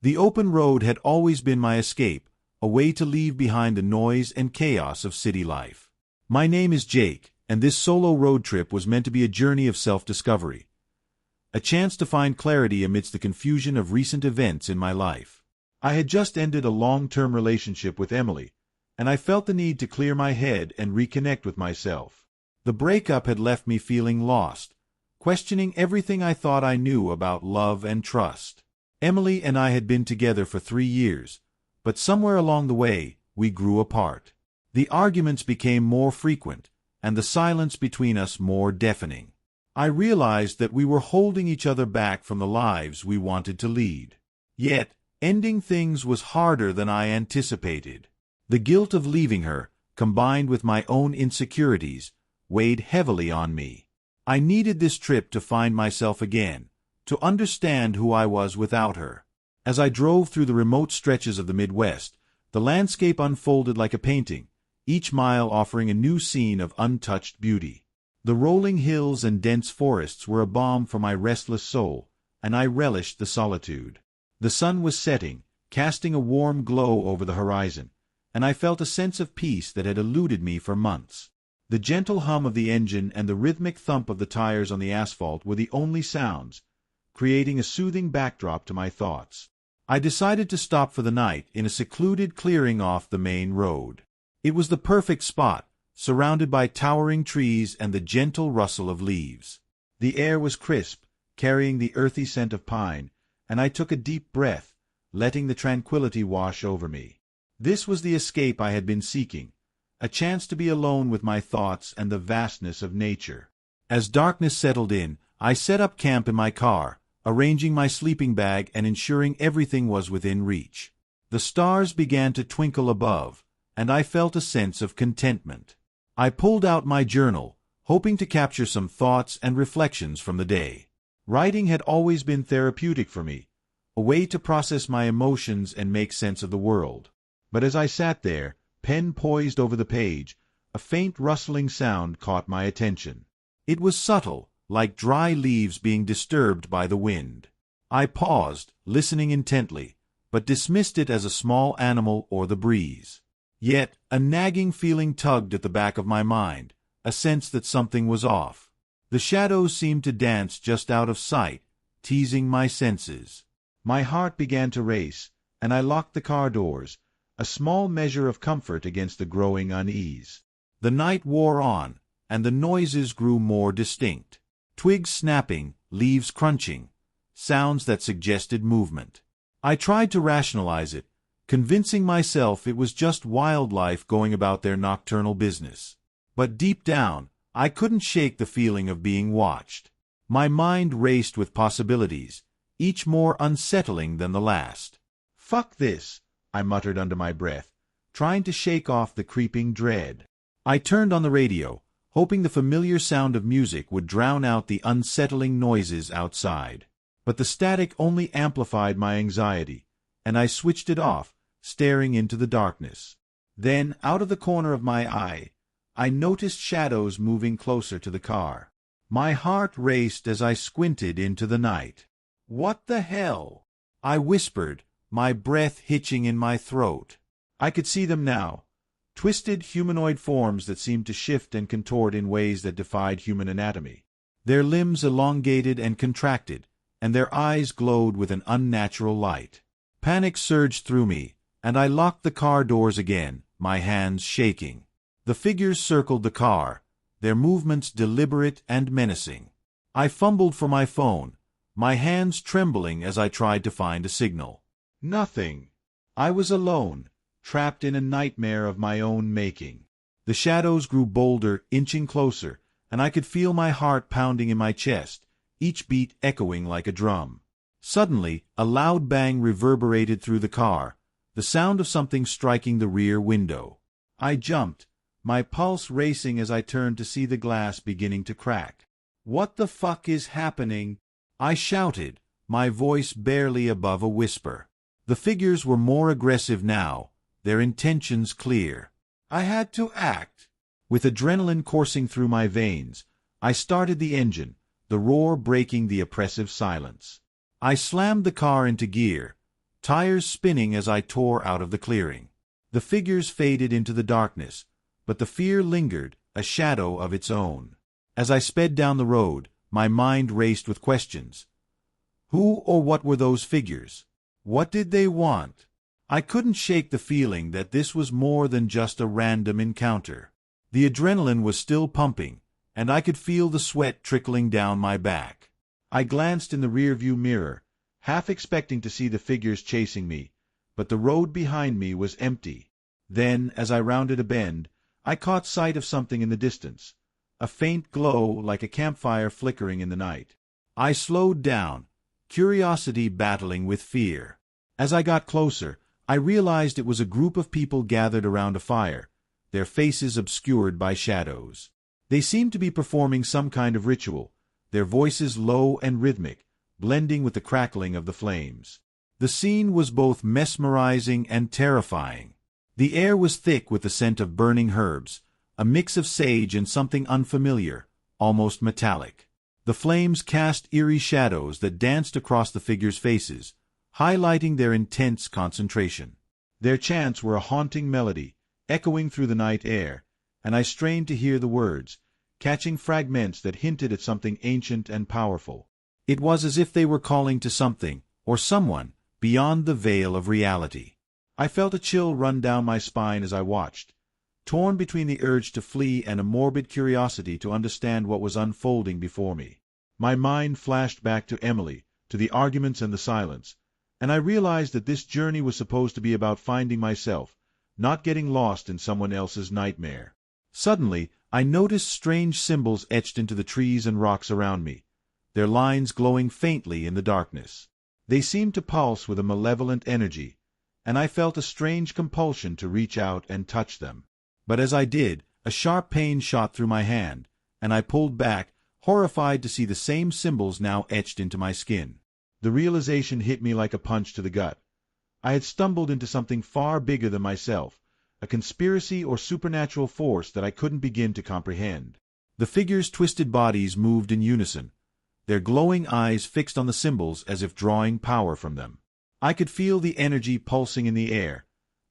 The open road had always been my escape, a way to leave behind the noise and chaos of city life. My name is Jake, and this solo road trip was meant to be a journey of self-discovery. A chance to find clarity amidst the confusion of recent events in my life. I had just ended a long-term relationship with Emily, and I felt the need to clear my head and reconnect with myself. The breakup had left me feeling lost, questioning everything I thought I knew about love and trust. Emily and I had been together for 3 years, but somewhere along the way, we grew apart. The arguments became more frequent, and the silence between us more deafening. I realized that we were holding each other back from the lives we wanted to lead. Yet, ending things was harder than I anticipated. The guilt of leaving her, combined with my own insecurities, weighed heavily on me. I needed this trip to find myself again, to understand who I was without her. As I drove through the remote stretches of the Midwest, the landscape unfolded like a painting, each mile offering a new scene of untouched beauty. The rolling hills and dense forests were a balm for my restless soul, and I relished the solitude. The sun was setting, casting a warm glow over the horizon, and I felt a sense of peace that had eluded me for months. The gentle hum of the engine and the rhythmic thump of the tires on the asphalt were the only sounds, creating a soothing backdrop to my thoughts. I decided to stop for the night in a secluded clearing off the main road. It was the perfect spot, surrounded by towering trees and the gentle rustle of leaves. The air was crisp, carrying the earthy scent of pine, and I took a deep breath, letting the tranquility wash over me. This was the escape I had been seeking, a chance to be alone with my thoughts and the vastness of nature. As darkness settled in, I set up camp in my car, arranging my sleeping bag and ensuring everything was within reach. The stars began to twinkle above, and I felt a sense of contentment. I pulled out my journal, hoping to capture some thoughts and reflections from the day. Writing had always been therapeutic for me, a way to process my emotions and make sense of the world. But as I sat there, pen poised over the page, a faint rustling sound caught my attention. It was subtle, like dry leaves being disturbed by the wind. I paused, listening intently, but dismissed it as a small animal or the breeze. Yet, a nagging feeling tugged at the back of my mind, a sense that something was off. The shadows seemed to dance just out of sight, teasing my senses. My heart began to race, and I locked the car doors, a small measure of comfort against the growing unease. The night wore on, and the noises grew more distinct. Twigs snapping, leaves crunching, sounds that suggested movement. I tried to rationalize it, convincing myself it was just wildlife going about their nocturnal business. But deep down, I couldn't shake the feeling of being watched. My mind raced with possibilities, each more unsettling than the last. "Fuck this," I muttered under my breath, trying to shake off the creeping dread. I turned on the radio, hoping the familiar sound of music would drown out the unsettling noises outside. But the static only amplified my anxiety, and I switched it off, staring into the darkness. Then, out of the corner of my eye, I noticed shadows moving closer to the car. My heart raced as I squinted into the night. "What the hell?" I whispered, my breath hitching in my throat. I could see them now. Twisted humanoid forms that seemed to shift and contort in ways that defied human anatomy. Their limbs elongated and contracted, and their eyes glowed with an unnatural light. Panic surged through me, and I locked the car doors again, my hands shaking. The figures circled the car, their movements deliberate and menacing. I fumbled for my phone, my hands trembling as I tried to find a signal. Nothing. I was alone, trapped in a nightmare of my own making. The shadows grew bolder, inching closer, and I could feel my heart pounding in my chest, each beat echoing like a drum. Suddenly, a loud bang reverberated through the car, the sound of something striking the rear window. I jumped, my pulse racing as I turned to see the glass beginning to crack. "What the fuck is happening?" I shouted, my voice barely above a whisper. The figures were more aggressive now, their intentions clear. I had to act. With adrenaline coursing through my veins, I started the engine, the roar breaking the oppressive silence. I slammed the car into gear, tires spinning as I tore out of the clearing. The figures faded into the darkness, but the fear lingered, a shadow of its own. As I sped down the road, my mind raced with questions. Who or what were those figures? What did they want? I couldn't shake the feeling that this was more than just a random encounter. The adrenaline was still pumping, and I could feel the sweat trickling down my back. I glanced in the rearview mirror, half expecting to see the figures chasing me, but the road behind me was empty. Then, as I rounded a bend, I caught sight of something in the distance, a faint glow like a campfire flickering in the night. I slowed down, curiosity battling with fear. As I got closer, I realized it was a group of people gathered around a fire, their faces obscured by shadows. They seemed to be performing some kind of ritual, their voices low and rhythmic, blending with the crackling of the flames. The scene was both mesmerizing and terrifying. The air was thick with the scent of burning herbs, a mix of sage and something unfamiliar, almost metallic. The flames cast eerie shadows that danced across the figures' faces, highlighting their intense concentration. Their chants were a haunting melody, echoing through the night air, and I strained to hear the words, catching fragments that hinted at something ancient and powerful. It was as if they were calling to something, or someone, beyond the veil of reality. I felt a chill run down my spine as I watched, torn between the urge to flee and a morbid curiosity to understand what was unfolding before me. My mind flashed back to Emily, to the arguments and the silence, and I realized that this journey was supposed to be about finding myself, not getting lost in someone else's nightmare. Suddenly, I noticed strange symbols etched into the trees and rocks around me, their lines glowing faintly in the darkness. They seemed to pulse with a malevolent energy, and I felt a strange compulsion to reach out and touch them. But as I did, a sharp pain shot through my hand, and I pulled back, horrified to see the same symbols now etched into my skin. The realization hit me like a punch to the gut. I had stumbled into something far bigger than myself, a conspiracy or supernatural force that I couldn't begin to comprehend. The figures' twisted bodies moved in unison, their glowing eyes fixed on the symbols as if drawing power from them. I could feel the energy pulsing in the air,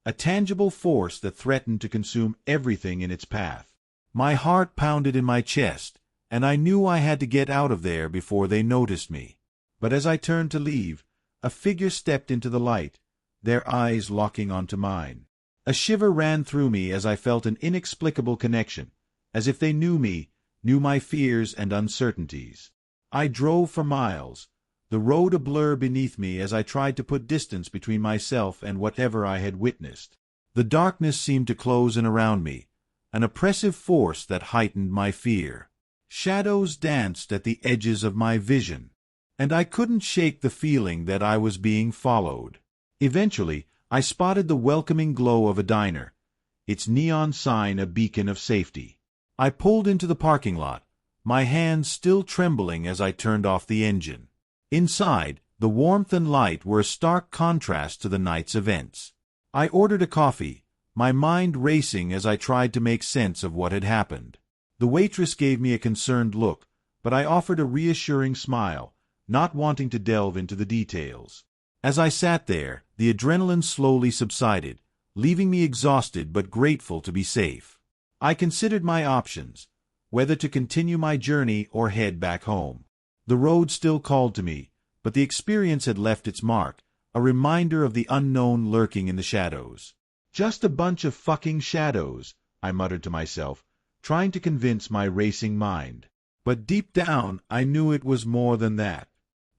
a tangible force that threatened to consume everything in its path. My heart pounded in my chest, and I knew I had to get out of there before they noticed me. But as I turned to leave, a figure stepped into the light, their eyes locking onto mine. A shiver ran through me as I felt an inexplicable connection, as if they knew me, knew my fears and uncertainties. I drove for miles, the road a blur beneath me as I tried to put distance between myself and whatever I had witnessed. The darkness seemed to close in around me, an oppressive force that heightened my fear. Shadows danced at the edges of my vision, and I couldn't shake the feeling that I was being followed. Eventually, I spotted the welcoming glow of a diner, its neon sign a beacon of safety. I pulled into the parking lot, my hands still trembling as I turned off the engine. Inside, the warmth and light were a stark contrast to the night's events. I ordered a coffee, my mind racing as I tried to make sense of what had happened. The waitress gave me a concerned look, but I offered a reassuring smile, not wanting to delve into the details. As I sat there, the adrenaline slowly subsided, leaving me exhausted but grateful to be safe. I considered my options, whether to continue my journey or head back home. The road still called to me, but the experience had left its mark, a reminder of the unknown lurking in the shadows. Just a bunch of fucking shadows, I muttered to myself, trying to convince my racing mind. But deep down, I knew it was more than that.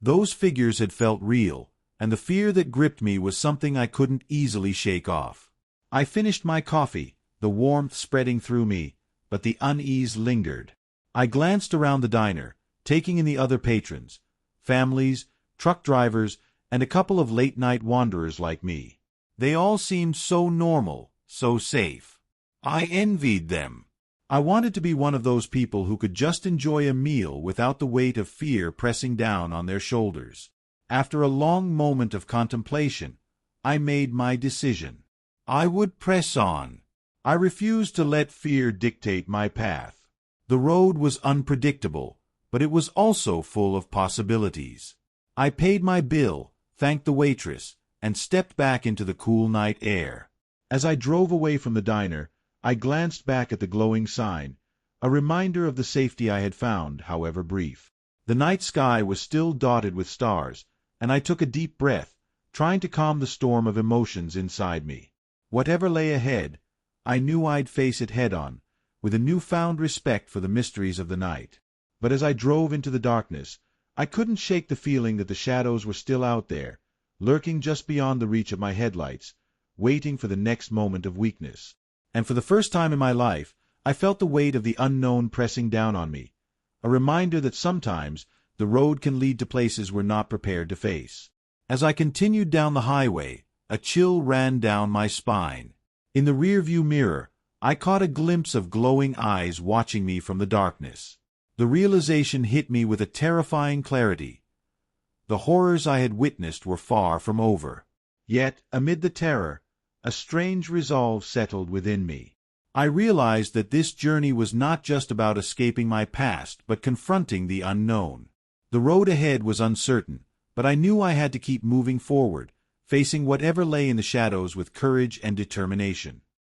Those figures had felt real, and the fear that gripped me was something I couldn't easily shake off. I finished my coffee, the warmth spreading through me, but the unease lingered. I glanced around the diner, taking in the other patrons, families, truck drivers, and a couple of late-night wanderers like me. They all seemed so normal, so safe. I envied them. I wanted to be one of those people who could just enjoy a meal without the weight of fear pressing down on their shoulders. After a long moment of contemplation, I made my decision. I would press on. I refused to let fear dictate my path. The road was unpredictable, but it was also full of possibilities. I paid my bill, thanked the waitress, and stepped back into the cool night air. As I drove away from the diner, I glanced back at the glowing sign, a reminder of the safety I had found, however brief. The night sky was still dotted with stars, and I took a deep breath, trying to calm the storm of emotions inside me. Whatever lay ahead, I knew I'd face it head-on, with a newfound respect for the mysteries of the night. But as I drove into the darkness, I couldn't shake the feeling that the shadows were still out there, lurking just beyond the reach of my headlights, waiting for the next moment of weakness. And for the first time in my life, I felt the weight of the unknown pressing down on me, a reminder that sometimes the road can lead to places we're not prepared to face. As I continued down the highway, a chill ran down my spine. In the rearview mirror, I caught a glimpse of glowing eyes watching me from the darkness. The realization hit me with a terrifying clarity. The horrors I had witnessed were far from over. Yet, amid the terror, a strange resolve settled within me. I realized that this journey was not just about escaping my past, but confronting the unknown. The road ahead was uncertain, but I knew I had to keep moving forward, facing whatever lay in the shadows with courage and determination.